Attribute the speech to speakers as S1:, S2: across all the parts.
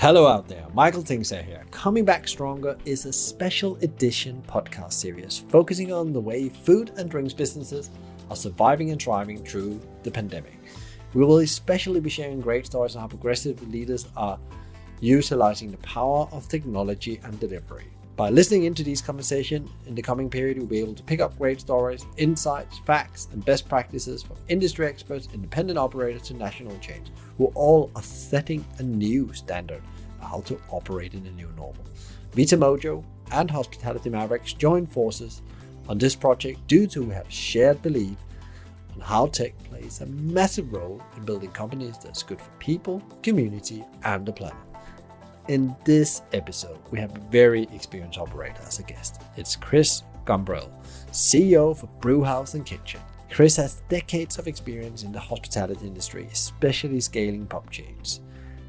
S1: Hello out there, Michael Tingsager here. Coming Back Stronger is a special edition podcast series focusing on the way food and drinks businesses are surviving and thriving through the pandemic. We will especially be sharing great stories on how progressive leaders are utilizing the power of technology and delivery. By listening into these conversations in the coming period, you'll be able to pick up great stories, insights, facts, and best practices from industry experts, independent operators to national chains, who all are setting a new standard for how to operate in a new normal. Vita Mojo and Hospitality Mavericks join forces on this project due to we have shared belief on how tech plays a massive role in building companies that's good for people, community, and the planet. In this episode, we have a very experienced operator as a guest. It's Kris Gumbrell, CEO for Brewhouse and Kitchen. Kris has decades of experience in the hospitality industry, especially scaling pub chains.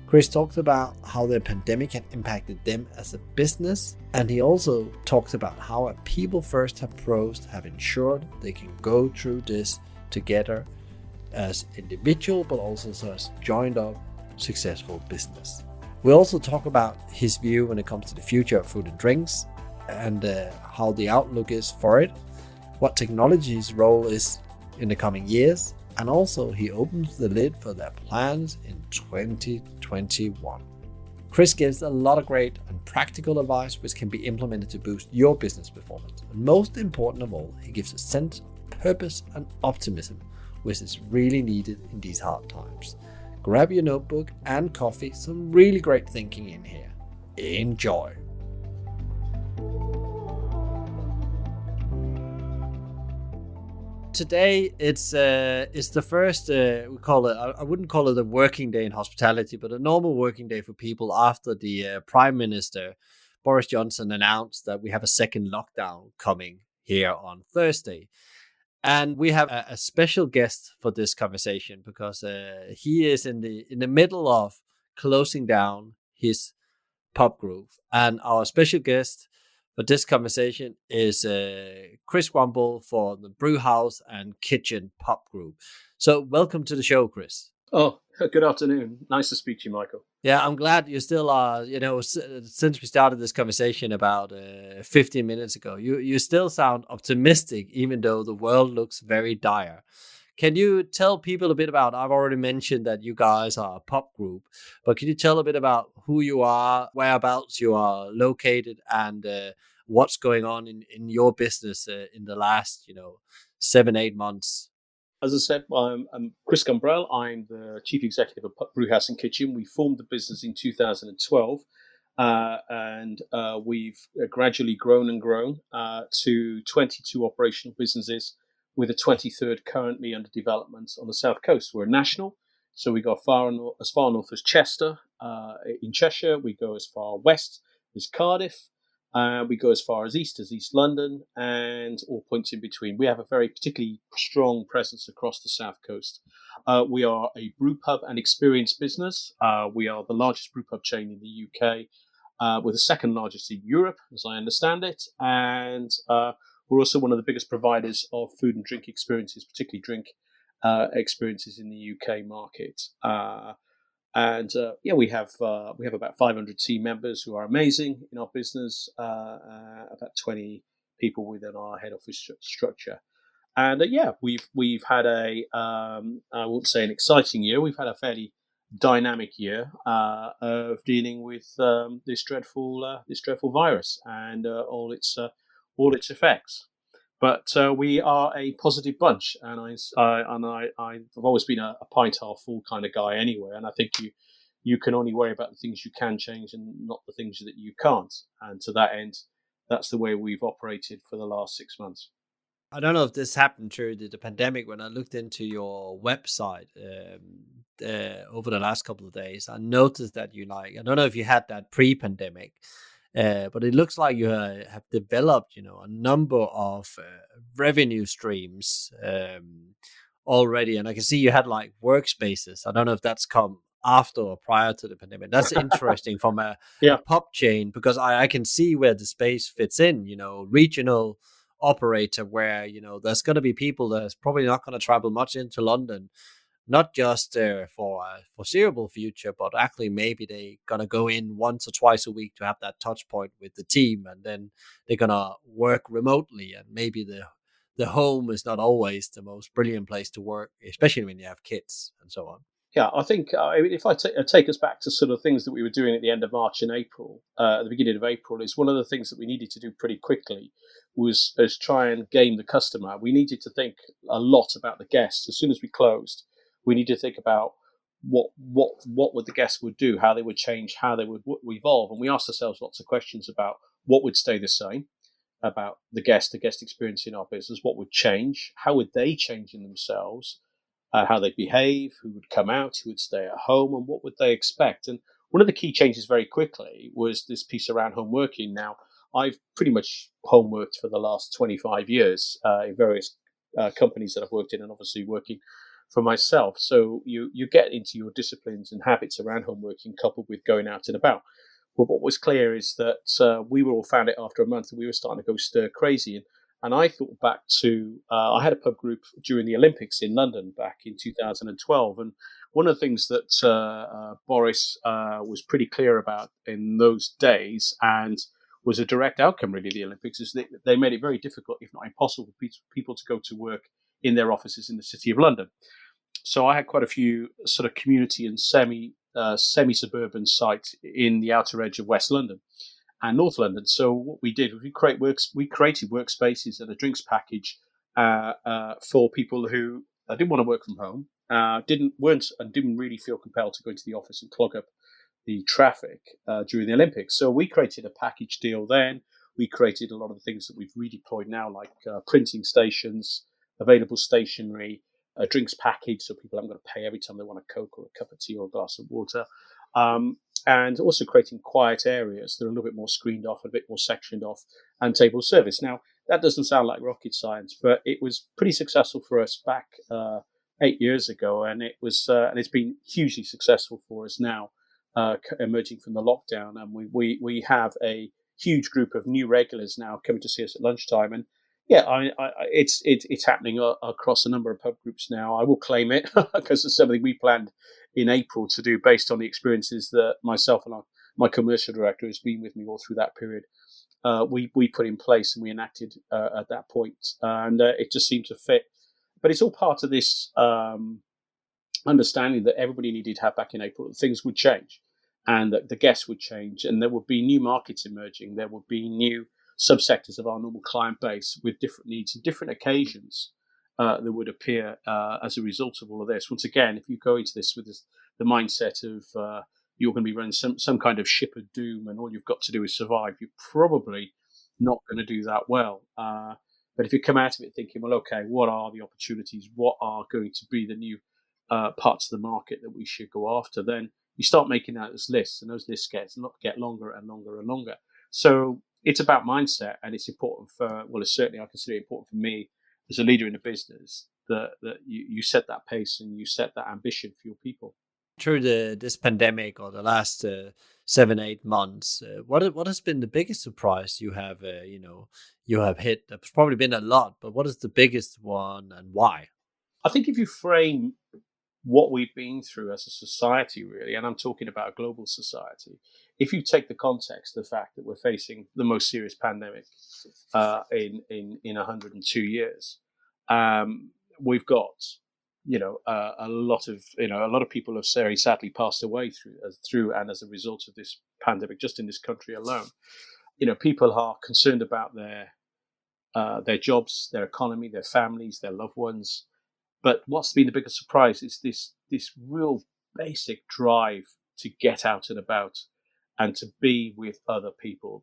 S1: Kris talked about how the pandemic had impacted them as a business, and he also talks about how a people-first approach have ensured they can go through this together as individual, but also as joined up successful business. We also talk about his view when it comes to the future of food and drinks and how the outlook is for it, what technology's role is in the coming years, and also he opens the lid for their plans in 2021. Kris gives a lot of great and practical advice which can be implemented to boost your business performance. And most important of all, he gives a sense of purpose and optimism, which is really needed in these hard times. Grab your notebook and coffee, some really great thinking in here. Enjoy. Today it's the first we call it. I wouldn't call it a working day in hospitality, but a normal working day for people after the Prime Minister Boris Johnson announced that we have a second lockdown coming here on Thursday. And we have a special guest for this conversation because he is in the middle of closing down his pub group. And our special guest for this conversation is Kris Gumbrell for the Brewhouse and Kitchen pub group. So welcome to the show, Kris.
S2: Oh, good afternoon. Nice to speak to you, Michael.
S1: Yeah, I'm glad you still are, since we started this conversation about 15 minutes ago, you still sound optimistic, even though the world looks very dire. Can you tell people a bit about, I've already mentioned that you guys are a pub group, but can you tell a bit about who you are, whereabouts you are located, and what's going on in your business in the last, 7-8 months?
S2: As I said, I'm Kris Gumbrell. I'm the Chief Executive of Brewhouse and Kitchen. We formed the business in 2012, and we've gradually grown to 22 operational businesses, with a 23rd currently under development on the south coast. We're national, so we go as far north as Chester in Cheshire. We go as far west as Cardiff. We go as far as East London, and all points in between. We have a very particularly strong presence across the south coast. We are a brew pub and experience business. We are the largest brew pub chain in the UK, we're the second largest in Europe, as I understand it, and we're also one of the biggest providers of food and drink experiences, particularly drink experiences in the UK market. We have about 500 team members who are amazing in our business, about 20 people within our head office structure. And we've had I won't say an exciting year. We've had a fairly dynamic year of dealing with this dreadful virus and all its effects. But we are a positive bunch, and I've always been a pint half full kind of guy anyway. And I think you can only worry about the things you can change and not the things that you can't. And to that end, that's the way we've operated for the last 6 months.
S1: I don't know if this happened through the pandemic. When I looked into your website over the last couple of days, I noticed that I don't know if you had that pre-pandemic, but it looks like you have developed, a number of revenue streams already. And I can see you had like workspaces. I don't know if that's come after or prior to the pandemic. That's interesting from a pub chain, because I can see where the space fits in, regional operator where, there's going to be people that's probably not going to travel much into London not just for a foreseeable future, but actually maybe they gonna go in once or twice a week to have that touch point with the team, and then they're gonna work remotely, and maybe the home is not always the most brilliant place to work, especially when you have kids and so on.
S2: Yeah, I think if I take us back to sort of things that we were doing at the end of March and April, at the beginning of April, is one of the things that we needed to do pretty quickly was try and game the customer. We needed to think a lot about the guests. As soon as we closed, we needed to think about what would the guests would do, how they would change, how they would evolve, and we asked ourselves lots of questions about what would stay the same about the guest experience in our business, what would change, how would they change in themselves, how they'd behave, who would come out, who would stay at home, and what would they expect. And one of the key changes very quickly was this piece around home working. Now, I've pretty much homeworked for the last 25 years in various companies that I've worked in, and obviously working for myself. So you get into your disciplines and habits around home working, coupled with going out and about. But what was clear is that we were all found it after a month, and we were starting to go stir crazy. And I thought back to I had a pub group during the Olympics in London back in 2012, and one of the things that Boris was pretty clear about in those days, and was a direct outcome really of the Olympics, is that they made it very difficult, if not impossible, for people to go to work in their offices in the City of London. So I had quite a few sort of community and semi-suburban sites in the outer edge of West London and North London. So what we did was we created workspaces and a drinks package for people who didn't want to work from home, didn't really feel compelled to go into the office and clog up the traffic during the Olympics. So we created a package deal then. We created a lot of the things that we've redeployed now, like printing stations, available stationery, a drinks package, so people haven't got to pay every time they want a Coke or a cup of tea or a glass of water. And also creating quiet areas that are a little bit more screened off, a bit more sectioned off, and table service. Now, that doesn't sound like rocket science, but it was pretty successful for us back 8 years ago, and it's been hugely successful for us now, emerging from the lockdown. And we have a huge group of new regulars now coming to see us at lunchtime, and yeah, it's happening across a number of pub groups now. I will claim it because it's something we planned in April to do based on the experiences that myself and my commercial director has been with me all through that period. We put in place and we enacted at that point, and it just seemed to fit. But it's all part of this understanding that everybody needed to have back in April that things would change, and that the guests would change, and there would be new markets emerging. There would be new subsectors of our normal client base with different needs and different occasions that would appear as a result of all of this. Once again, if you go into this with the mindset of you're going to be running some kind of ship of doom and all you've got to do is survive, you're probably not going to do that well. But if you come out of it thinking, well, okay, what are the opportunities? What are going to be the new parts of the market that we should go after? Then you start making out those lists, and those lists get longer and longer and longer. So it's about mindset, and it's important it's certainly I consider it important for me as a leader in a business that you set that pace and you set that ambition for your people.
S1: Through this pandemic or the last 7-8 months, what has been the biggest surprise you have you have hit? There's probably been a lot, but what is the biggest one and why?
S2: I think if you frame what we've been through as a society, really, and I'm talking about a global society, if you take the context, the fact that we're facing the most serious pandemic in 102 years, we've got a lot of people have very sadly passed away through and as a result of this pandemic, just in this country alone. People are concerned about their jobs, their economy, their families, their loved ones. But what's been the biggest surprise is this real basic drive to get out and about and to be with other people.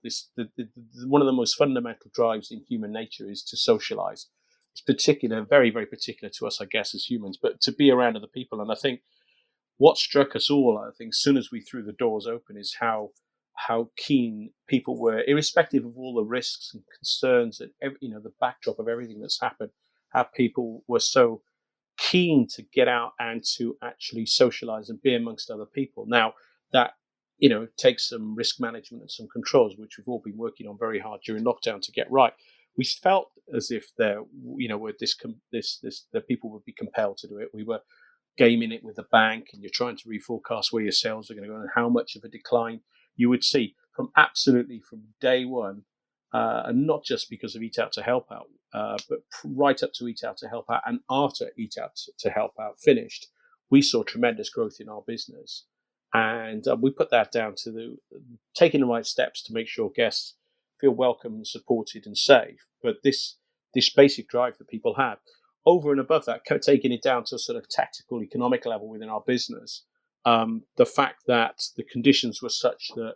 S2: One of the most fundamental drives in human nature is to socialize. It's very, very particular to us, I guess, as humans, but to be around other people. And I think what struck us all, I think, as soon as we threw the doors open, is how keen people were, irrespective of all the risks and concerns and the backdrop of everything that's happened, how people were so keen to get out and to actually socialize and be amongst other people. Now that takes some risk management and some controls, which we've all been working on very hard during lockdown to get right. We felt as if that people would be compelled to do it. We were gaming it with the bank and you're trying to reforecast where your sales are going to go and how much of a decline you would see from day one, and not just because of Eat Out to Help Out, but right up to Eat Out to Help Out and after Eat Out to Help Out finished, we saw tremendous growth in our business. And we put that down to taking the right steps to make sure guests feel welcome and supported and safe. But this basic drive that people have, over and above that, taking it down to a sort of tactical economic level within our business, the fact that the conditions were such that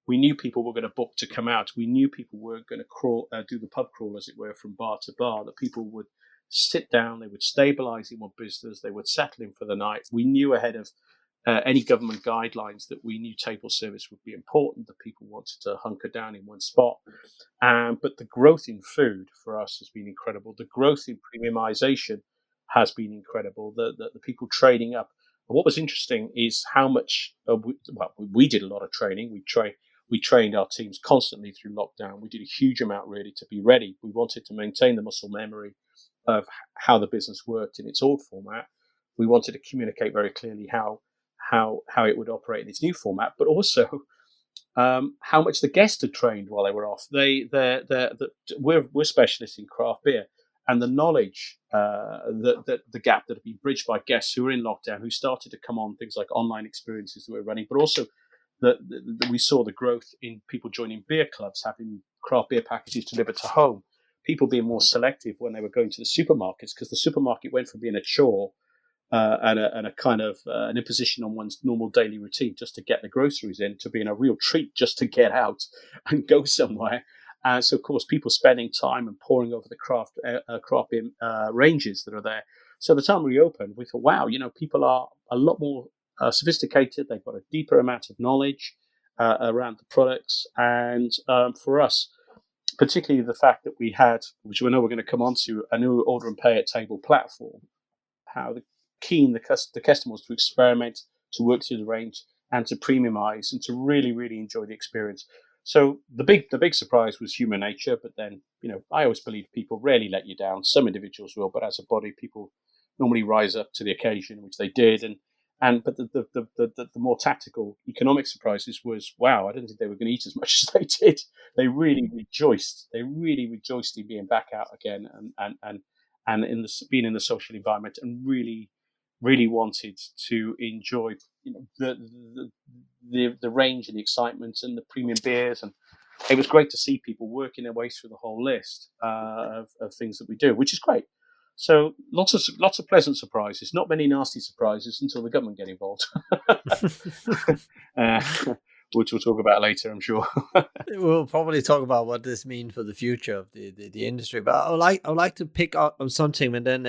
S2: we knew people were going to book to come out. We knew people weren't going to do the pub crawl, as it were, from bar to bar, that people would sit down, they would stabilize in one business, they would settle in for the night. We knew ahead of any government guidelines that we knew table service would be important, that people wanted to hunker down in one spot. But the growth in food for us has been incredible. The growth in premiumization has been incredible. The people trading up. And what was interesting is how much, we did a lot of training. We trained our teams constantly through lockdown. We did a huge amount really to be ready. We wanted to maintain the muscle memory of how the business worked in its old format. We wanted to communicate very clearly how it would operate in its new format, but also how much the guests had trained while they were off. We're specialists in craft beer, and the knowledge that the gap that had been bridged by guests who were in lockdown, who started to come on things like online experiences that we're running, but also that we saw the growth in people joining beer clubs, having craft beer packages delivered to home, people being more selective when they were going to the supermarkets, because the supermarket went from being a chore and a kind of an imposition on one's normal daily routine just to get the groceries in, to being a real treat just to get out and go somewhere. So, of course, people spending time and poring over the craft beer ranges that are there. So the time we opened, we thought, wow, people are a lot more sophisticated. They've got a deeper amount of knowledge around the products. And for us, particularly the fact that we had, which we know we're going to come on to, a new order and pay at table platform, how keen the customer was to experiment, to work through the range, and to premiumize, and to really, really enjoy the experience. So the big surprise was human nature. But then, I always believe people rarely let you down. Some individuals will, but as a body, people normally rise up to the occasion, which they did. But the more tactical economic surprises was, wow, I didn't think they were going to eat as much as they did. They really rejoiced. They really rejoiced in being back out again and being in the social environment, and really, really wanted to enjoy the range and the excitement and the premium beers. And it was great to see people working their way through the whole list of things that we do, which is great. So lots of pleasant surprises, not many nasty surprises until the government get involved, which we'll talk about later, I'm sure.
S1: We'll probably talk about what this means for the future of the industry. But I would like to pick up on something, and then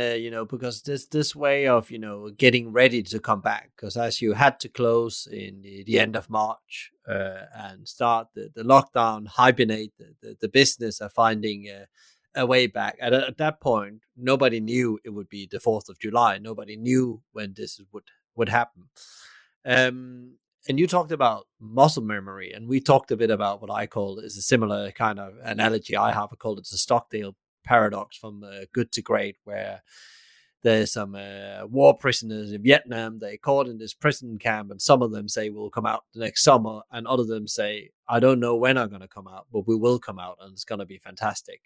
S1: because this way of getting ready to come back, because as you had to close in the end of March and start the lockdown, hibernate the business, are finding a way back. At that point, nobody knew it would be the 4th of July. Nobody knew when this would happen. And you talked about muscle memory, and we talked a bit about what I call is a similar kind of analogy I have. I call it the Stockdale paradox, from good to great, where there's some war prisoners in Vietnam. They're caught in this prison camp, and some of them say we'll come out the next summer, and other of them say, I don't know when I'm going to come out, but we will come out, and it's going to be fantastic.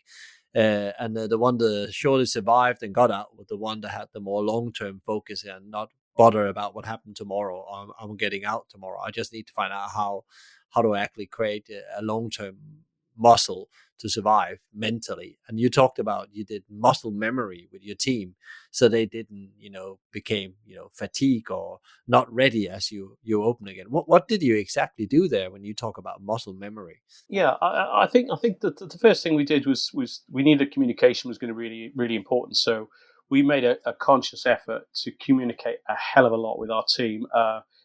S1: And the one that surely survived and got out was the one that had the more long-term focus and not bother about what happened tomorrow. I'm getting out tomorrow. I just need to find out how to actually create a long-term muscle to survive mentally. And you talked about you did muscle memory with your team, so they didn't became fatigue or not ready as you open again. What did you exactly do there when you talk about muscle memory?
S2: Yeah, I think that the first thing we did was we knew that communication was going to be really, really important. So we made a conscious effort to communicate a hell of a lot with our team.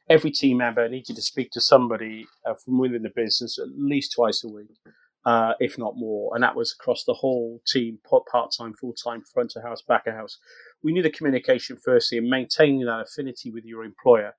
S2: Every team member needed to speak to somebody from within the business at least twice a week, if not more. And that was across the whole team, part-time, full-time, front of house, back of house. We knew the communication firstly, and maintaining that affinity with your employer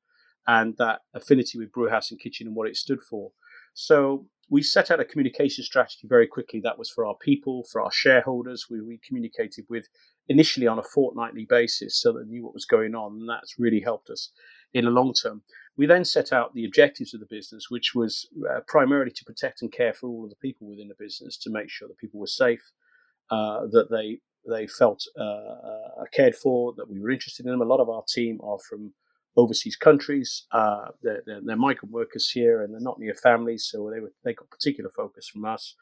S2: and that affinity with Brewhouse and Kitchen and what it stood for. So we set out a communication strategy very quickly. That was for our people, for our shareholders. We communicated with initially on a fortnightly basis so that they knew what was going on, and that's really helped us in the long term. We then set out the objectives of the business, which was primarily to protect and care for all of the people within the business, to make sure that people were safe, that they felt cared for, that we were interested in them. A lot of our team are from overseas countries. They're migrant workers here, and they're not near families, so they got particular focus from us.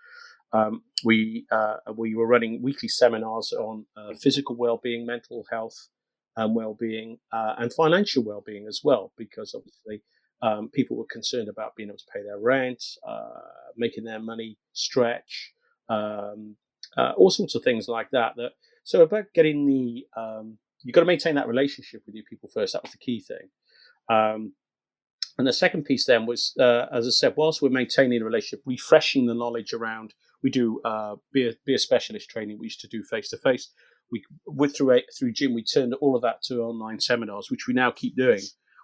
S2: We were running weekly seminars on physical well-being, mental health, and well-being, and financial well-being as well, because obviously people were concerned about being able to pay their rent, making their money stretch, all sorts of things like that. So about getting you've got to maintain that relationship with your people first. That was the key thing. And the second piece then was, as I said, whilst we're maintaining the relationship, refreshing the knowledge around. We do beer specialist training. We used to do face to face. We went through Jim. We turned all of that to online seminars, which we now keep doing.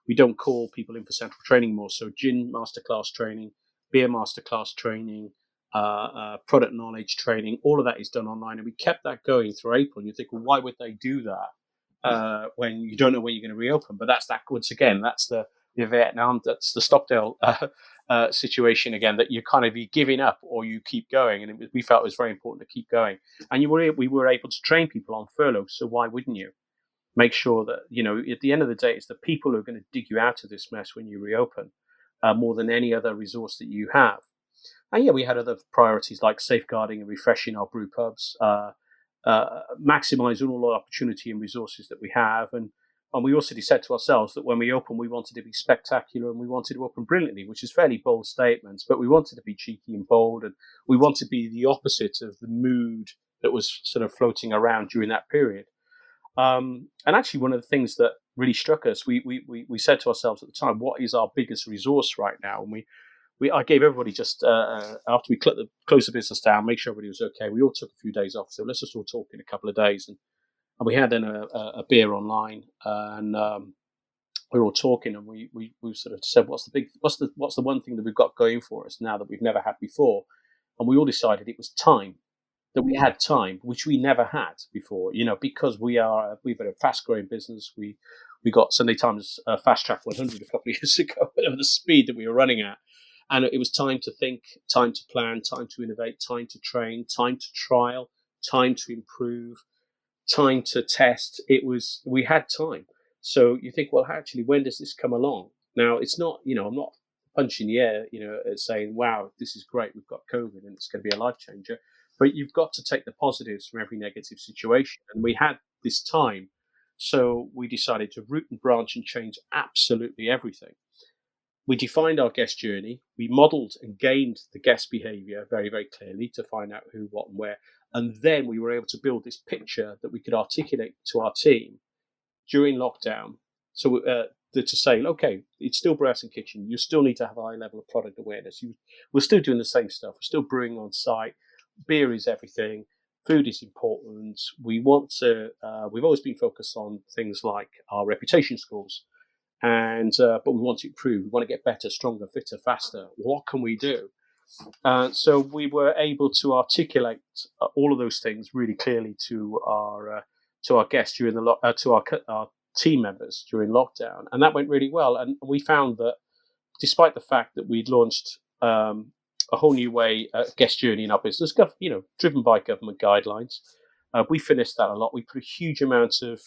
S2: We don't call people in for central training more. So gin masterclass training, beer masterclass training, product knowledge training, all of that is done online, and we kept that going through April. And you think, well, why would they do that when you don't know when you're going to reopen? But that's that. Once again, that's the Vietnam, that's the Stockdale situation again, that you're kind of giving up or you keep going. And we felt it was very important to keep going. And we were able to train people on furlough. So why wouldn't you make sure that, at the end of the day, it's the people who are going to dig you out of this mess when you reopen, more than any other resource that you have. And we had other priorities like safeguarding and refreshing our brew pubs, maximizing all the opportunity and resources that we have. And we also said to ourselves that when we open, we wanted to be spectacular and we wanted to open brilliantly, which is fairly bold statements, but we wanted to be cheeky and bold, and we wanted to be the opposite of the mood that was sort of floating around during that period. And actually, one of the things that really struck us, we said to ourselves at the time, what is our biggest resource right now? And I gave everybody just after we closed the business down, make sure everybody was okay. We all took a few days off, so let's just all talk in a couple of days. And we had then a beer online, and we were all talking, and we sort of said, what's the one thing that we've got going for us now that we've never had before? And we all decided it was time. That we had time, which we never had before, because we've got a fast growing business. We got Sunday Times Fast Track 100 a couple of years ago, whatever the speed that we were running at. And it was time to think, time to plan, time to innovate, time to train, time to trial, time to improve, time to test. We had time. So you think, well, actually, when does this come along? Now, it's not, I'm not punching the air, saying, wow, this is great. We've got COVID and it's going to be a life changer. But you've got to take the positives from every negative situation. And we had this time. So we decided to root and branch and change absolutely everything. We defined our guest journey. We modeled and gained the guest behavior very, very clearly to find out who, what, and where. And then we were able to build this picture that we could articulate to our team during lockdown. So to say, okay, it's still Brewhouse and Kitchen. You still need to have a high level of product awareness. We're still doing the same stuff. We're still brewing on site. Beer is everything. Food is important. We've always been focused on things like our reputation scores. And but we want to improve. We want to get better, stronger, fitter, faster. What can we do? So we were able to articulate all of those things really clearly to our guests during to our team members during lockdown, and that went really well. And we found that despite the fact that we'd launched a whole new way guest journey in our business, driven by government guidelines, we finished that a lot. We put a huge amount of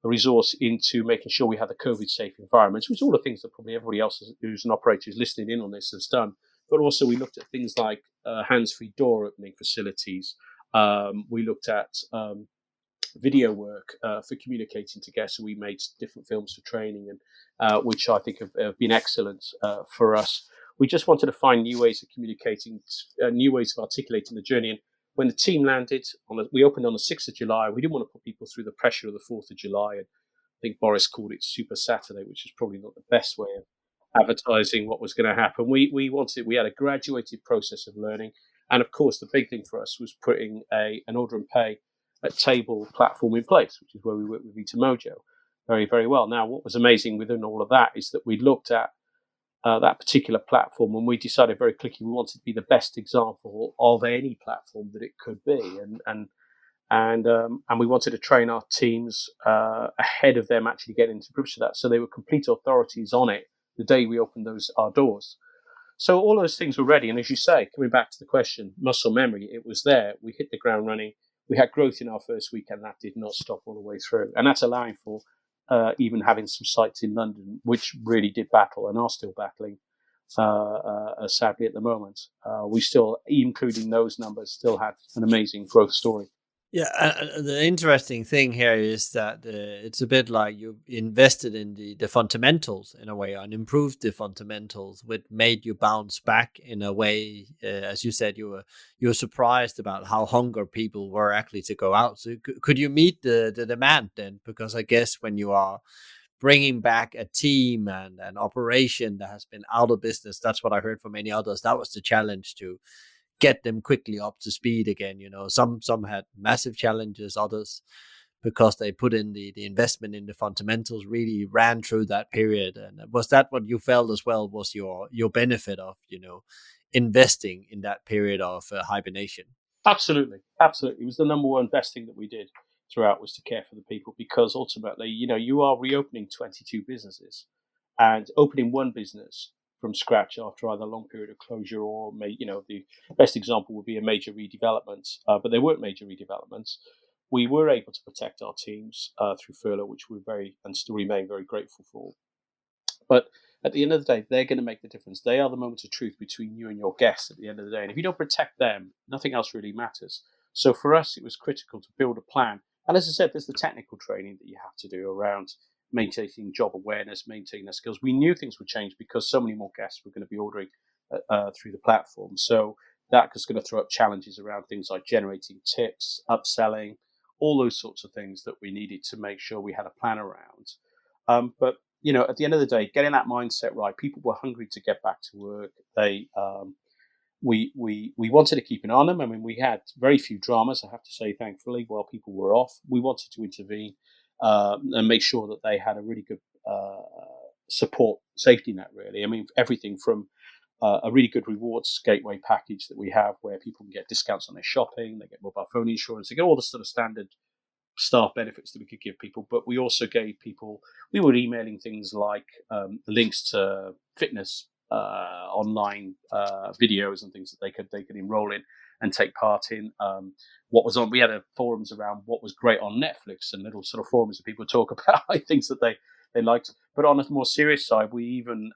S2: resource into making sure we had the COVID-safe environments, which are all the things that probably everybody else who's an operator is listening in on this has done. But also we looked at things like hands-free door opening facilities. We looked at video work for communicating to guests. So we made different films for training, and which I think have been excellent for us. We just wanted to find new ways of communicating, new ways of articulating the journey. And when the team landed, we opened on the 6th of July. We didn't want to put people through the pressure of the 4th of July. And I think Boris called it Super Saturday, which is probably not the best way of advertising what was going to happen. We had a graduated process of learning. And of course, the big thing for us was putting an order and pay at table platform in place, which is where we work with Vita Mojo very, very well. Now, what was amazing within all of that is that we looked at that particular platform, and we decided very quickly we wanted to be the best example of any platform that it could be, and we wanted to train our teams ahead of them actually getting into grips with that, so they were complete authorities on it the day we opened our doors. So all those things were ready, and as you say, coming back to the question, muscle memory, it was there. We hit the ground running. We had growth in our first week, and that did not stop all the way through. And that's allowing for even having some sites in London, which really did battle and are still battling, sadly at the moment. We still, including those numbers, still had an amazing growth story.
S1: Yeah, the interesting thing here is that it's a bit like you invested in the fundamentals in a way and improved the fundamentals, which made you bounce back in a way. As you said, you were surprised about how hungry people were actually to go out. So could you meet the demand then? Because I guess when you are bringing back a team and an operation that has been out of business, that's what I heard from many others. That was the challenge to get them quickly up to speed again. Some had massive challenges, others because they put in the investment in the fundamentals really ran through that period. And was that what you felt as well was your benefit of investing in that period of hibernation?
S2: Absolutely. It was the number one best thing that we did throughout, was to care for the people, because ultimately, you are reopening 22 businesses, and opening one business from scratch after either a long period of closure or the best example would be a major redevelopment, but they weren't major redevelopments. We were able to protect our teams through furlough, which we're very and still remain very grateful for. But at the end of the day, they're going to make the difference. They are the moment of truth between you and your guests at the end of the day. And if you don't protect them, nothing else really matters. So for us, it was critical to build a plan. And as I said, there's the technical training that you have to do around maintaining job awareness, maintaining their skills. We knew things would change because so many more guests were going to be ordering through the platform. So that was going to throw up challenges around things like generating tips, upselling, all those sorts of things that we needed to make sure we had a plan around. But at the end of the day, getting that mindset right, people were hungry to get back to work. We wanted to keep an eye on them. I mean, we had very few dramas, I have to say, thankfully, while people were off. We wanted to intervene and make sure that they had a really good support safety net, really. I mean, everything from a really good rewards gateway package that we have, where people can get discounts on their shopping, they get mobile phone insurance, they get all the sort of standard staff benefits that we could give people. But we also gave people, we were emailing things like links to fitness online videos and things that they could enroll in and take part in. What was on, we had forums around what was great on Netflix, and little sort of forums that people talk about things that they liked. But on a more serious side, we even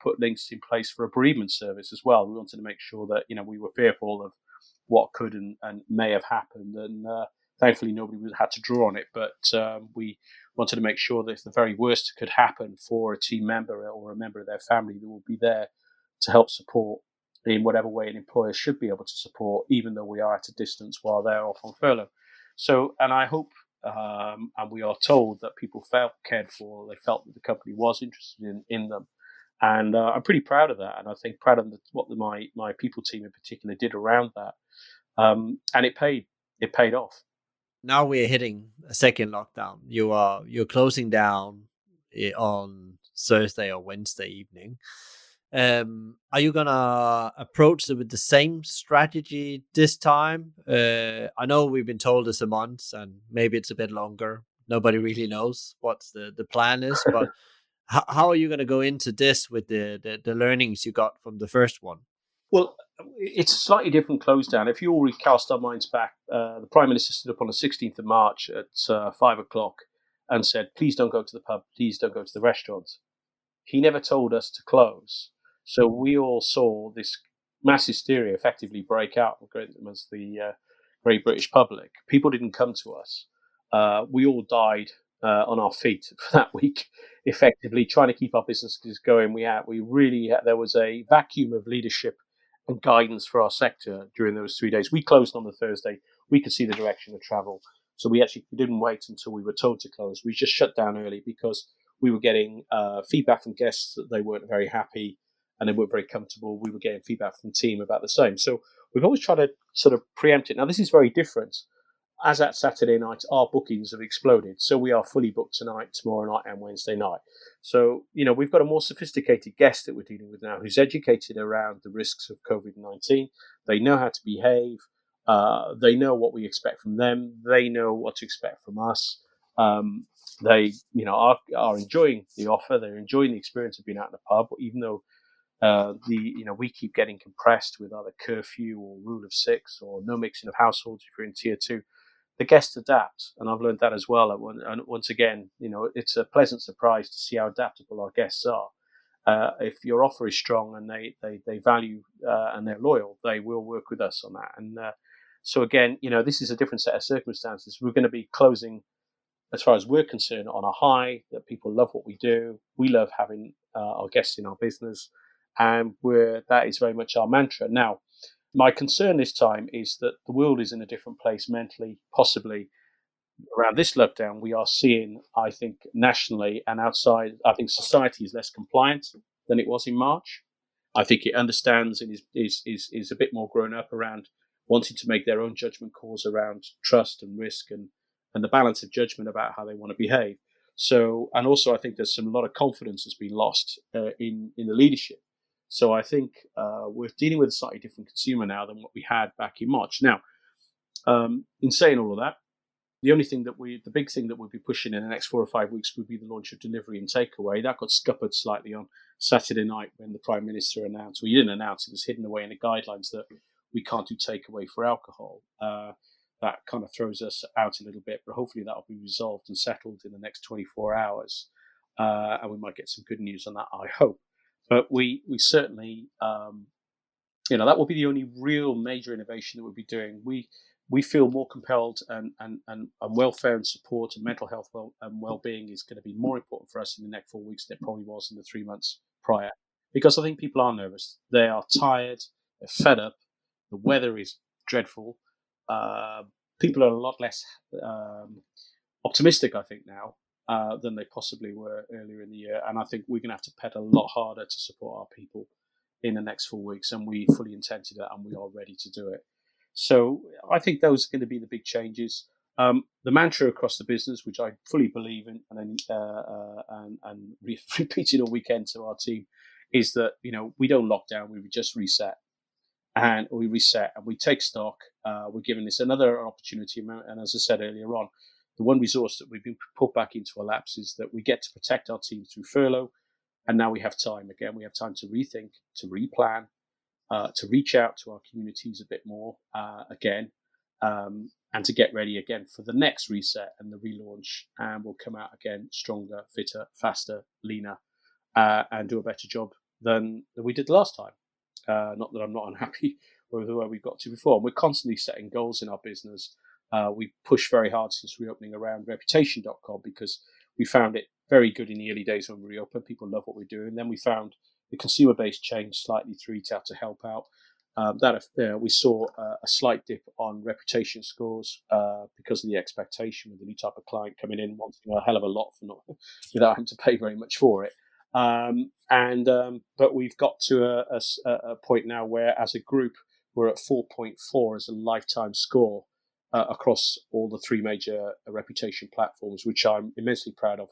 S2: put links in place for a bereavement service as well. We wanted to make sure that we were fearful of what could and may have happened, and thankfully nobody had to draw on it. But we wanted to make sure that if the very worst could happen for a team member or a member of their family, they will be there to help support in whatever way an employer should be able to support, even though we are at a distance while they're off on furlough. So, and I hope, and we are told, that people felt cared for. They felt that the company was interested in them. And I'm pretty proud of that. And I think proud of what my people team in particular did around that. And it paid off.
S1: Now we're hitting a second lockdown. You're closing down on Thursday or Wednesday evening. Are you gonna approach it with the same strategy this time? I know we've been told it's a month, and maybe it's a bit longer. Nobody really knows what the plan is, but how are you going to go into this with the learnings you got from the first one?
S2: Well, it's a slightly different close down. If you all recast our minds back, the Prime Minister stood up on the 16th of March at 5 o'clock and said, please don't go to the pub, please don't go to the restaurants. He never told us to close. So we all saw this mass hysteria effectively break out amongst the great British public. People didn't come to us. We all died on our feet for that week, effectively trying to keep our businesses going. There was a vacuum of leadership and guidance for our sector during those 3 days. We closed on the Thursday. We could see the direction of travel. So we didn't wait until we were told to close. We just shut down early because we were getting feedback from guests that they weren't very happy and they weren't very comfortable. We were getting feedback from the team about the same. So we've always tried to sort of preempt it. Now, this is very different. as at Saturday night, our bookings have exploded. So we are fully booked tonight, tomorrow night, and Wednesday night. So, we've got a more sophisticated guest that we're dealing with now who's educated around the risks of COVID-19. They know how to behave. They know what we expect from them. They know what to expect from us. They, are enjoying the offer. They're enjoying the experience of being out in the pub, even though we keep getting compressed with either curfew or rule of six or no mixing of households if you're in tier two. The guests adapt, and I've learned that as well. And once again, it's a pleasant surprise to see how adaptable our guests are. If your offer is strong and they value and they're loyal, they will work with us on that. And so again, this is a different set of circumstances. We're going to be closing, as far as we're concerned, on a high that people love what we do. We love having our guests in our business, and that is very much our mantra. Now, my concern this time is that the world is in a different place mentally, possibly around this lockdown. We are seeing, I think, nationally and outside, I think society is less compliant than it was in March. I think it understands and is a bit more grown up around wanting to make their own judgment calls around trust and risk and the balance of judgment about how they want to behave. So, and also I think there's a lot of confidence has been lost in the leadership. So I think we're dealing with a slightly different consumer now than what we had back in March. Now, in saying all of that, the big thing that we'll be pushing in the next 4 or 5 weeks would be the launch of delivery and takeaway. That got scuppered slightly on Saturday night when the Prime Minister announced, well, he didn't announce, it was hidden away in the guidelines that we can't do takeaway for alcohol. That kind of throws us out a little bit, but hopefully that'll be resolved and settled in the next 24 hours. And we might get some good news on that, I hope. But we certainly, that will be the only real major innovation that we'll be doing. We feel more compelled and welfare and support and mental health and well-being is going to be more important for us in the next 4 weeks than it probably was in the 3 months prior. Because I think people are nervous. They are tired. They're fed up. The weather is dreadful. People are a lot less optimistic, I think, now than they possibly were earlier in the year. And I think we're going to have to pedal a lot harder to support our people in the next 4 weeks. And we fully intend to do that, and we are ready to do it. So I think those are going to be the big changes. The mantra across the business, which I fully believe in and repeated all weekend to our team, is that we don't lock down, we just reset. And we reset and we take stock. We're giving this another opportunity. And as I said earlier on, the one resource that we've been put back into a lapse is that we get to protect our team through furlough. And now we have time again. We have time to rethink, to replan, to reach out to our communities a bit more again, and to get ready again for the next reset and the relaunch. And we'll come out again stronger, fitter, faster, leaner, and do a better job than we did last time. Not that I'm not unhappy with where we got to before. We're constantly setting goals in our business. We pushed very hard since reopening around reputation.com because we found it very good in the early days when we reopened. People love what we're doing. Then we found the consumer base changed slightly through retail to help out. We saw a slight dip on reputation scores because of the expectation with the new type of client coming in wanting a hell of a lot without having to pay very much for it. But we've got to a point now where, as a group, we're at 4.4 as a lifetime score across all the three major reputation platforms, which I'm immensely proud of.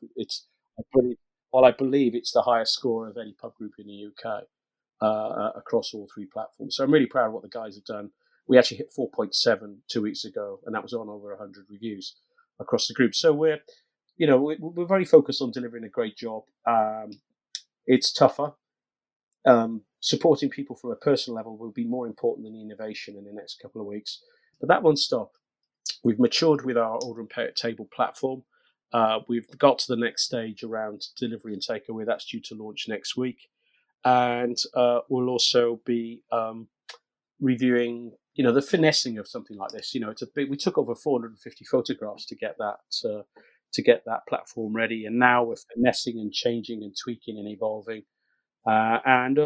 S2: I believe it's the highest score of any pub group in the UK across all three platforms. So I'm really proud of what the guys have done. We actually hit 4.7 2 weeks ago, and that was on over 100 reviews across the group. So we're very focused on delivering a great job. It's tougher. Supporting people from a personal level will be more important than the innovation in the next couple of weeks. But that won't stop. We've matured with our order and pay at table platform. We've got to the next stage around delivery and takeaway. That's due to launch next week. And we'll also be reviewing, the finessing of something like this. We took over 450 photographs to get that platform ready. And now we're finessing and changing and tweaking and evolving. And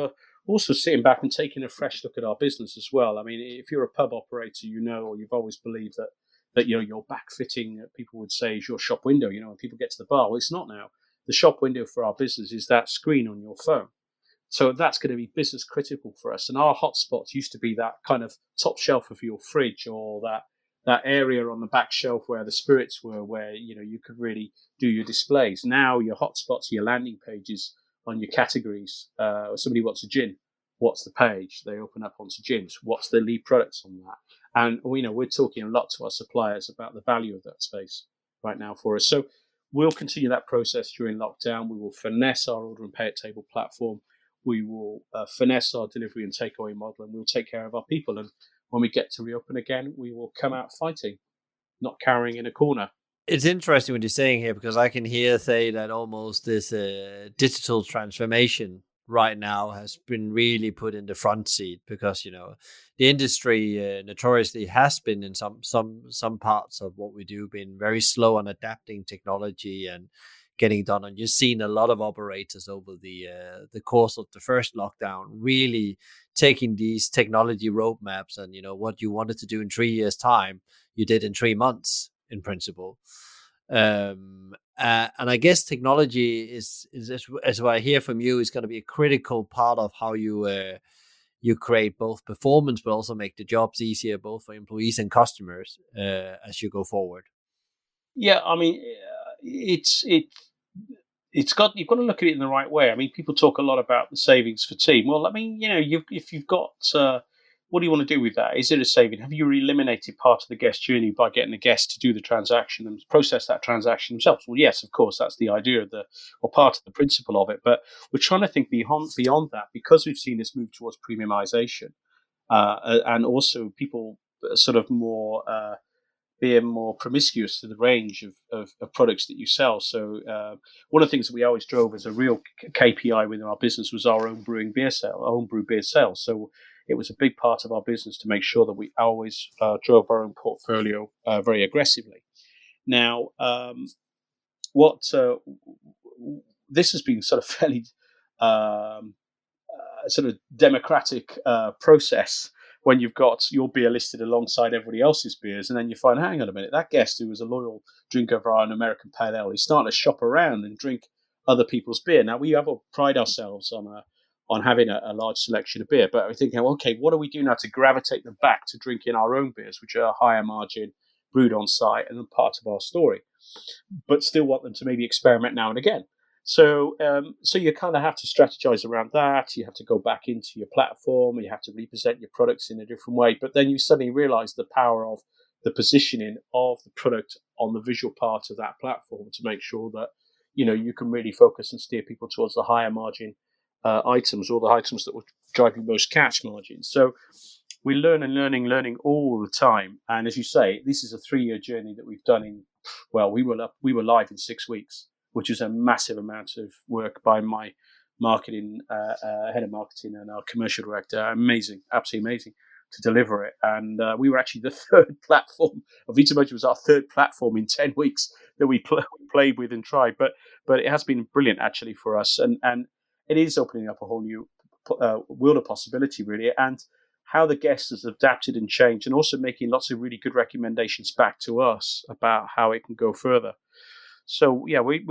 S2: also sitting back and taking a fresh look at our business as well. I mean, if you're a pub operator, or you've always believed that your backfitting, people would say, is your shop window, when people get to the bar. Well, it's not now. The shop window for our business is that screen on your phone. So that's going to be business critical for us. And our hotspots used to be that kind of top shelf of your fridge or that that area on the back shelf where the spirits were, where you could really do your displays. Now your hotspots, your landing pages on your categories. Somebody wants a gin. What's the page? They open up onto gins. What's the lead products on that? And we're talking a lot to our suppliers about the value of that space right now for us. So we'll continue that process during lockdown. We will finesse our order and pay at table platform. We will finesse our delivery and takeaway model, and we'll take care of our people. And when we get to reopen again, we will come out fighting, not cowering in a corner.
S1: It's interesting what you're saying here, because I can say that almost this digital transformation right now has been really put in the front seat, because the industry notoriously has been in some parts of what we do been very slow on adapting technology and getting done. And you've seen a lot of operators over the course of the first lockdown really taking these technology roadmaps, and what you wanted to do in 3 years' time, you did in 3 months in principle. And I guess technology is as what I hear from you, is going to be a critical part of how you create both performance, but also make the jobs easier both for employees and customers as you go forward.
S2: Yeah, I mean, you've got to look at it in the right way. I mean, people talk a lot about the savings for team. Well, I mean, if you've got, what do you want to do with that? Is it a saving? Have you eliminated part of the guest journey by getting the guest to do the transaction and process that transaction themselves? Well, yes, of course, that's the idea or part of the principle of it. But we're trying to think beyond that, because we've seen this move towards premiumization, and also people sort of more. Being more promiscuous to the range of products that you sell. So one of the things that we always drove as a real KPI within our business was our own brew beer sales. So it was a big part of our business to make sure that we always drove our own portfolio very aggressively. Now, what this has been sort of fairly sort of democratic process when you've got your beer listed alongside everybody else's beers, and then you find, hang on a minute, that guest who was a loyal drinker of our own American Pale Ale, he's starting to shop around and drink other people's beer. Now, we have pride ourselves on having a large selection of beer, but we're thinking, okay, what do we do now to gravitate them back to drinking our own beers, which are higher margin, brewed on site, and part of our story, but still want them to maybe experiment now and again. So you kind of have to strategize around that. You have to go back into your platform. You have to represent your products in a different way. But then you suddenly realize the power of the positioning of the product on the visual part of that platform to make sure that you can really focus and steer people towards the higher margin items, or the items that will drive you most cash margins. So we learning all the time. And as you say, this is a 3-year journey that we've done we were live in 6 weeks, which is a massive amount of work by my marketing head of marketing and our commercial director. Amazing, absolutely amazing to deliver it. And we were actually the third platform. Vita Mojo was our third platform in 10 weeks that we played with and tried. But it has been brilliant actually for us, and it is opening up a whole new world of possibility really, and how the guest has adapted and changed, and also making lots of really good recommendations back to us about how it can go further. So yeah, we've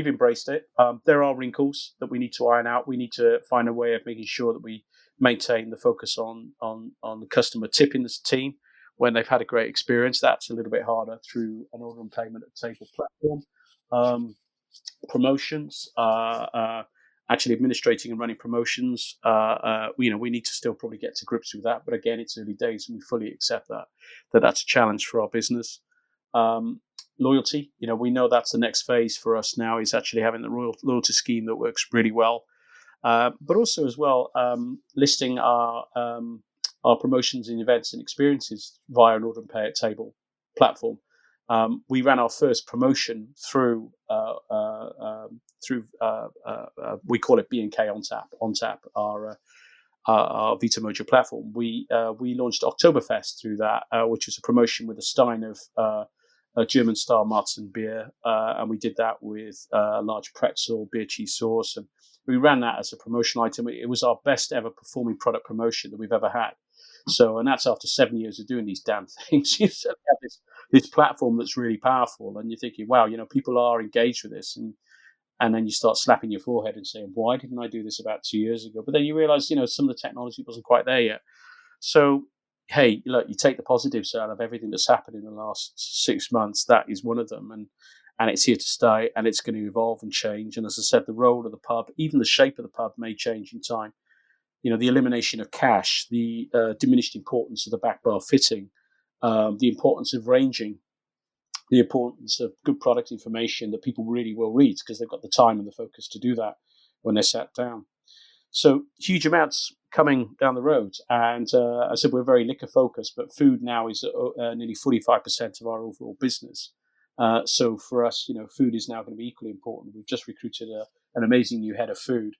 S2: embraced it. There are wrinkles that we need to iron out. We need to find a way of making sure that we maintain the focus on the customer tipping the team when they've had a great experience. That's a little bit harder through an order and payment at table platform. Promotions, actually administrating and running promotions. We need to still probably get to grips with that. But again, it's early days, and we fully accept that's a challenge for our business. Loyalty, we know that's the next phase for us now, is actually having the loyalty scheme that works really well. But also as well, listing our promotions and events and experiences via an order and pay at table platform. We ran our first promotion through we call it B&K on tap, our Vita Mojo platform. We launched Oktoberfest through that, which was a promotion with a stein of a German style Marzen beer, and we did that with a large pretzel, beer cheese sauce, and we ran that as a promotional item. It was our best ever performing product promotion that we've ever had. So, and that's after 7 years of doing these damn things. You have this platform that's really powerful, and you're thinking, wow, people are engaged with this, and then you start slapping your forehead and saying, why didn't I do this about 2 years ago? But then you realize, some of the technology wasn't quite there yet. So hey, look, you take the positives out of everything that's happened in the last 6 months. That is one of them, and it's here to stay, and it's going to evolve and change. And as I said, the role of the pub, even the shape of the pub, may change in time. The elimination of cash, the diminished importance of the back bar fitting, the importance of ranging, the importance of good product information that people really will read because they've got the time and the focus to do that when they're sat down. So huge amounts coming down the road. And I said we're very liquor focused, but food now is nearly 45% of our overall business. So for us, food is now going to be equally important. We've just recruited an amazing new head of food.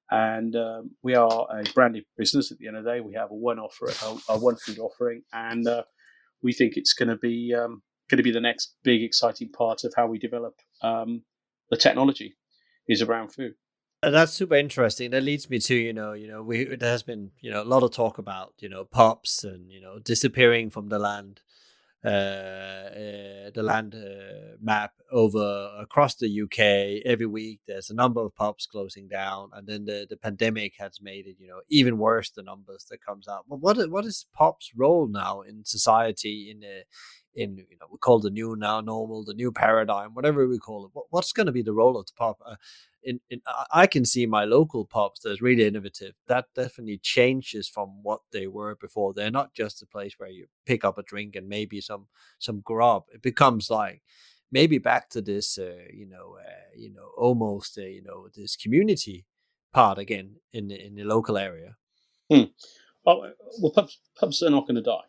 S2: And we are a branded business at the end of the day. We have a one food offering, and we think it's going to be the next big exciting part of how we develop the technology is around food.
S1: That's super interesting. That leads me to, there has been, a lot of talk about, pubs and, disappearing from the land map over across the UK. Every week there's a number of pubs closing down, and then the pandemic has made it, even worse, the numbers that comes out. But what is pubs' role now in society, in we call the new now normal, the new paradigm, whatever we call it? What's going to be the role of the pub? I can see my local pubs that's really innovative. That definitely changes from what they were before. They're not just a place where you pick up a drink and maybe some grub. It becomes like maybe back to this, almost, this community part again in the local area.
S2: Hmm. Well, pubs are not going to die.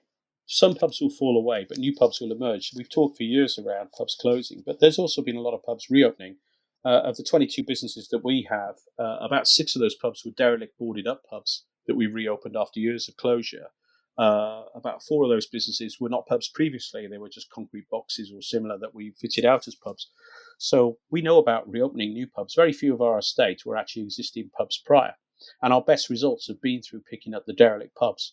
S2: Some pubs will fall away, but new pubs will emerge. We've talked for years around pubs closing, but there's also been a lot of pubs reopening. Of the 22 businesses that we have, about 6 of those pubs were derelict, boarded up pubs that we reopened after years of closure. About 4 of those businesses were not pubs previously. They were just concrete boxes or similar that we fitted out as pubs. So we know about reopening new pubs. Very few of our estate were actually existing pubs prior. And our best results have been through picking up the derelict pubs.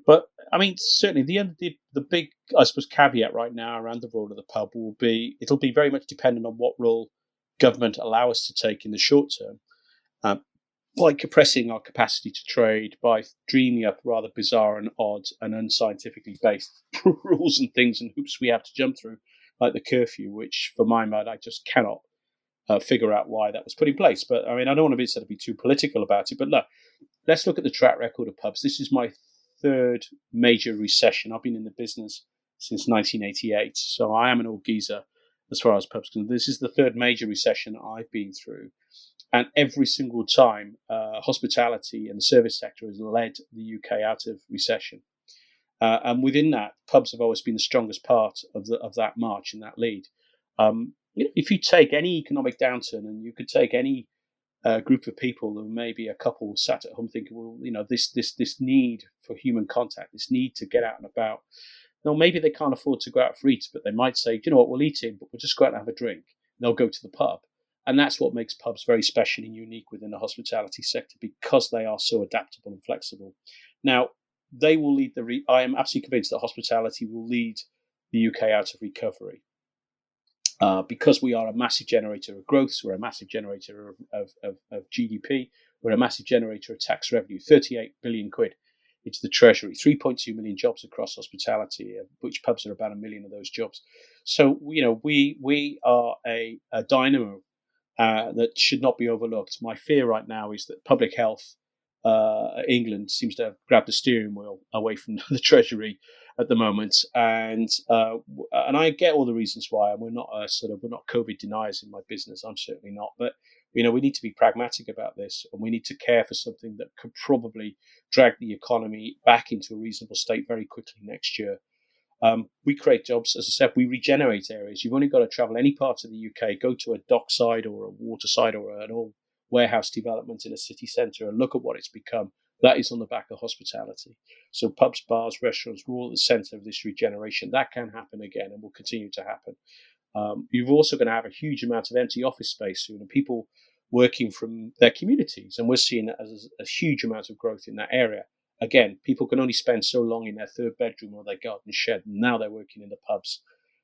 S2: But I mean, certainly the big, I suppose, caveat right now around the role of the pub it'll be very much dependent on what role government allow us to take in the short term, by compressing our capacity to trade, by dreaming up rather bizarre and odd and unscientifically based rules and things and hoops we have to jump through, like the curfew, which for my mind I just cannot figure out why that was put in place. But I mean, I don't want to be too political about it. But look, let's look at the track record of pubs. This is my third major recession. I've been in the business since 1988, so I am an old geezer as far as pubs concerned. This is the third major recession I've been through, and every single time, hospitality and the service sector has led the UK out of recession. And within that, pubs have always been the strongest part of that march and that lead. If you take any economic downturn, and you could take any group of people, and maybe a couple sat at home thinking, well, this need for human contact, this need to get out and about. No, maybe they can't afford to go out for eats, but they might say, do you know what, we'll eat in, but we'll just go out and have a drink. And they'll go to the pub. And that's what makes pubs very special and unique within the hospitality sector, because they are so adaptable and flexible. Now, they will lead I am absolutely convinced that hospitality will lead the UK out of recovery. Because we are a massive generator of growth, so we're a massive generator of GDP, we're a massive generator of tax revenue, 38 billion quid into the treasury, 3.2 million jobs across hospitality, which pubs are about 1 million of those jobs. So, we are a dynamo that should not be overlooked. My fear right now is that public health, England seems to have grabbed the steering wheel away from the treasury at the moment, and I get all the reasons why. And we're not COVID deniers in my business. I'm certainly not, but we need to be pragmatic about this, and we need to care for something that could probably drag the economy back into a reasonable state very quickly next year. We create jobs, as I said, we regenerate areas. You've only got to travel any part of the UK, go to a dockside or a waterside or an old warehouse development in a city centre and look at what it's become. That is on the back of hospitality. So pubs, bars, restaurants, we're all at the centre of this regeneration. That can happen again and will continue to happen. You're also going to have a huge amount of empty office space soon, and people working from their communities. And we're seeing that as a huge amount of growth in that area. Again, people can only spend so long in their third bedroom or their garden shed. And now they're working in the pubs,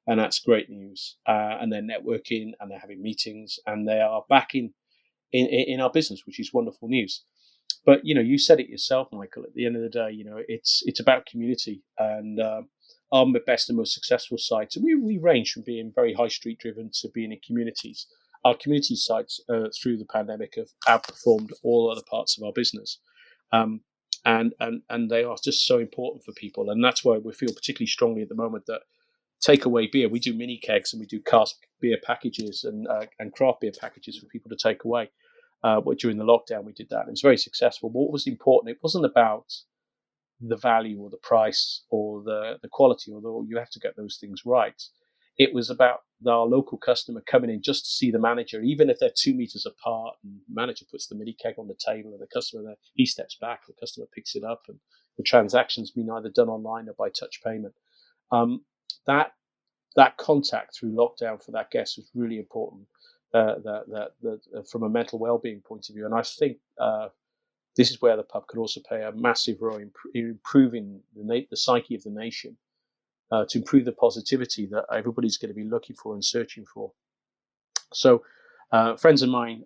S2: and that's great news. And they're networking, and they're having meetings, and they are back in our business, which is wonderful news. But you said it yourself, Michael. At the end of the day, it's about community, and our best and most successful sites. And we range from being very high street driven to being in communities. Our community sites through the pandemic have outperformed all other parts of our business, um, and they are just so important for people. And that's why we feel particularly strongly at the moment that takeaway beer. We do mini kegs and we do cask beer packages and craft beer packages for people to take away. During the lockdown, we did that. And it was very successful. But what was important, it wasn't about the value or the price or the quality, although you have to get those things right. It was about our local customer coming in just to see the manager, even if they're 2 meters apart, and the manager puts the mini keg on the table and the customer there, he steps back, the customer picks it up, and the transaction's been either done online or by touch payment. Um, that contact through lockdown for that guest was really important. From a mental well-being point of view, and I think this is where the pub could also play a massive role in improving the psyche of the nation, to improve the positivity that everybody's going to be looking for and searching for. So, friends of mine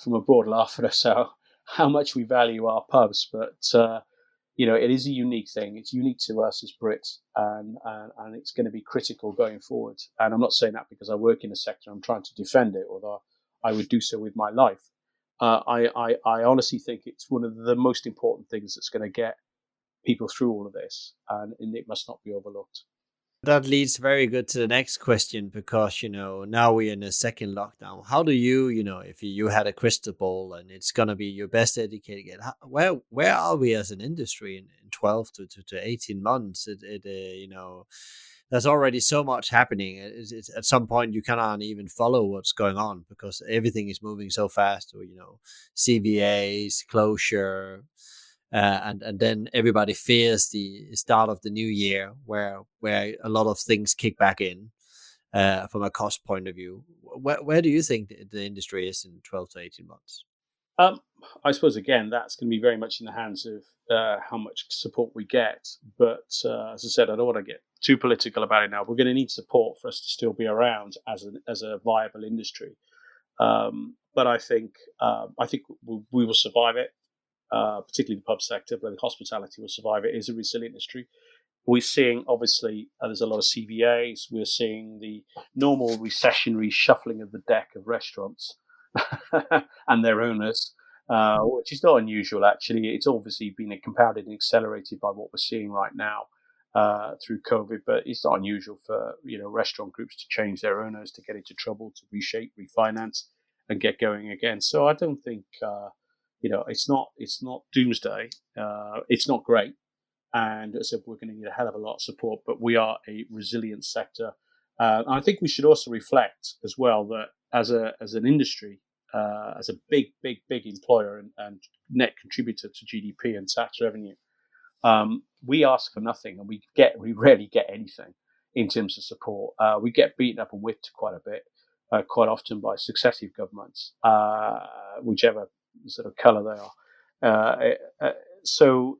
S2: from abroad laugh at us how much we value our pubs, but it is a unique thing. It's unique to us as Brits, and it's going to be critical going forward. And I'm not saying that because I work in a sector. I'm trying to defend it, although I would do so with my life. I honestly think it's one of the most important things that's going to get people through all of this, and it must not be overlooked.
S1: That leads very good to the next question, because now we're in a second lockdown. How do you, if you had a crystal ball and it's gonna be your best educated guess, where are we as an industry in 12 to 18 months? There's already so much happening. It's at some point you cannot even follow what's going on because everything is moving so fast. Or CVAs, closure. And then everybody fears the start of the new year, where a lot of things kick back in from a cost point of view. Where do you think the industry is in 12 to 18 months?
S2: I suppose again that's going to be very much in the hands of how much support we get. But as I said, I don't want to get too political about it now. We're going to need support for us to still be around as a viable industry. But I think we will survive it. Particularly the pub sector, but the hospitality will survive. It is a resilient industry. We're seeing, obviously, there's a lot of CVAs. We're seeing the normal recessionary shuffling of the deck of restaurants and their owners, which is not unusual, actually. It's obviously been compounded and accelerated by what we're seeing right now through COVID, but it's not unusual for restaurant groups to change their owners, to get into trouble, to reshape, refinance, and get going again. So I don't think it's not doomsday. It's not great, and as I said, we're going to need a hell of a lot of support. But we are a resilient sector. I think we should also reflect as well that as an industry, as a big employer and net contributor to GDP and tax revenue, we ask for nothing, and we rarely get anything in terms of support. We get beaten up and whipped quite a bit, quite often by successive governments, whichever sort of colour they are. So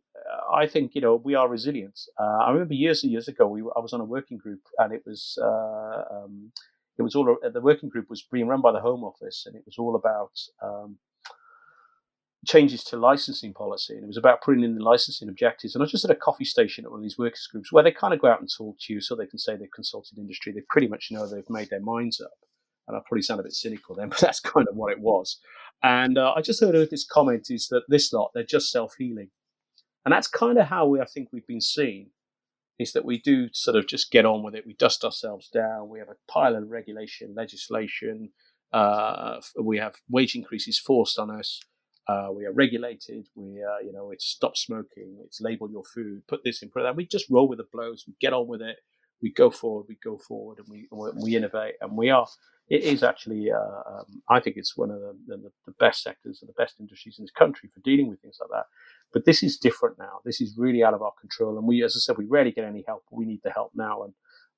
S2: I think we are resilient. I remember years and years ago, I was on a working group, and it was all the working group was being run by the Home Office, and it was all about changes to licensing policy, and it was about putting in the licensing objectives. And I was just at a coffee station at one of these workers groups where they kind of go out and talk to you, so they can say they've consulted industry. They pretty much know they've made their minds up. And I probably sound a bit cynical then, but that's kind of what it was. And I just heard this comment is that this lot, they're just self-healing. And that's kind of how I think we've been seen, is that we do sort of just get on with it. We dust ourselves down. We have a pile of regulation, legislation. We have wage increases forced on us. We are regulated. It's stop smoking. It's label your food. Put this in, put that. We just roll with the blows. We get on with it. We go forward, and we innovate, and we are. It is actually, I think it's one of the best sectors and the best industries in this country for dealing with things like that. But this is different now. This is really out of our control, and we, as I said, we rarely get any help. We need the help now,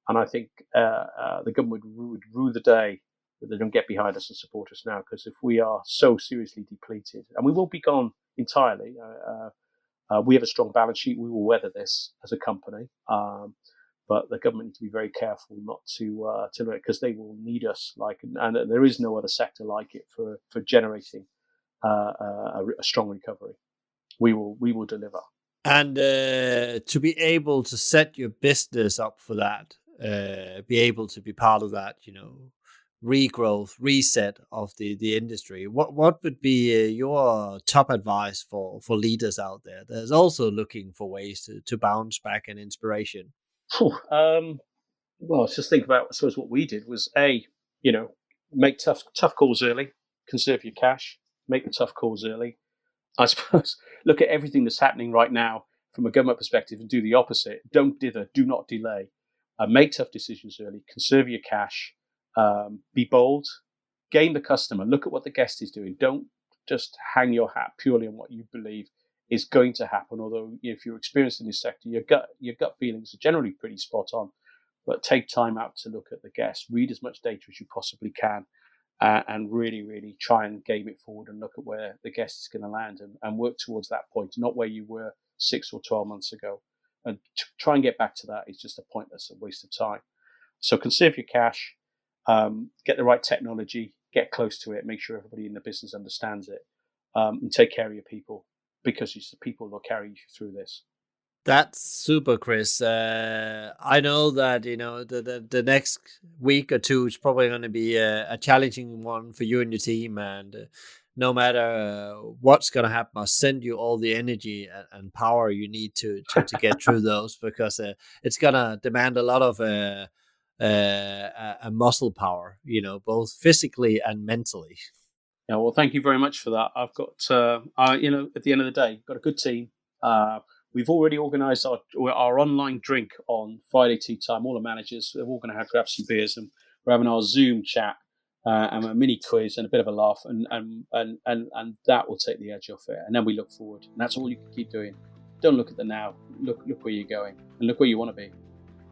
S2: and I think the government would rue the day that they don't get behind us and support us now. Because if we are so seriously depleted, and we won't be gone entirely, we have a strong balance sheet. We will weather this as a company. But the government needs to be very careful not to because they will need us. And there is no other sector like it for generating a strong recovery. we will deliver.
S1: And to be able to set your business up for that, be able to be part of that, regrowth, reset of the industry, what would be your top advice for leaders out there that's also looking for ways to bounce back and inspiration?
S2: Well, just think about, I suppose, what we did was make tough calls early, conserve your cash, make the tough calls early. I suppose look at everything that's happening right now from a government perspective and do the opposite. Don't dither, do not delay. Make tough decisions early, conserve your cash, be bold, gain the customer, look at what the guest is doing. Don't just hang your hat purely on what you believe is going to happen. Although if you're experienced in this sector, your gut feelings are generally pretty spot on. But take time out to look at the guests, read as much data as you possibly can, and really, really try and game it forward and look at where the guest is going to land and work towards that point, not where you were 6 or 12 months ago. And try and get back to that is just a pointless waste of time. So conserve your cash, get the right technology, get close to it, make sure everybody in the business understands it, and take care of your people, because it's the people that will carry you through this.
S1: That's super, Kris. I know that the next week or two is probably going to be a challenging one for you and your team, and no matter what's going to happen, I'll send you all the energy and power you need to get through those, because it's going to demand a lot of a muscle power, both physically and mentally.
S2: Yeah, well, thank you very much for that. I've got, at the end of the day, got a good team. We've already organised our online drink on Friday tea time. All the managers, they're all going to have to grab some beers, and we're having our Zoom chat and a mini quiz and a bit of a laugh, and that will take the edge off it. And then we look forward, and that's all you can keep doing. Don't look at the now. Look where you're going, and look where you want to be.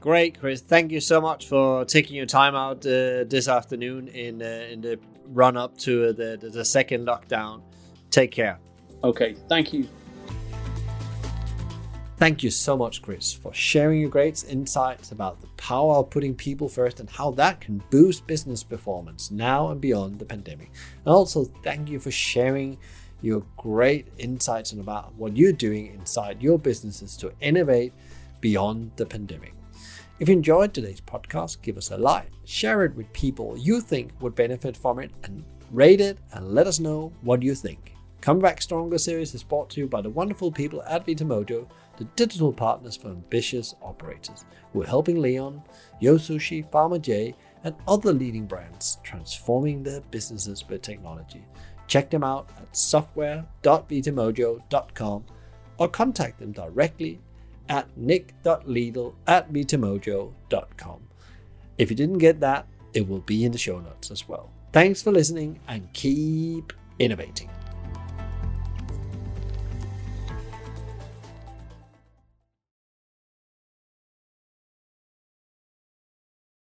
S1: Great, Kris. Thank you so much for taking your time out this afternoon in the run up to the second lockdown. Take care.
S2: Okay, thank you.
S1: Thank you so much, Kris, for sharing your great insights about the power of putting people first and how that can boost business performance now and beyond the pandemic. And also, thank you for sharing your great insights about what you're doing inside your businesses to innovate beyond the pandemic. If you enjoyed today's podcast, give us a like, share it with people you think would benefit from it, and rate it and let us know what you think. Coming Back Stronger series is brought to you by the wonderful people at Vita Mojo, the digital partners for ambitious operators, who are helping Leon, Sushi, Farmer J, and other leading brands transforming their businesses with technology. Check them out at software.vitamojo.com or contact them directly at nick.liedl@vitamojo.com. If you didn't get that, it will be in the show notes as well. Thanks for listening and keep innovating.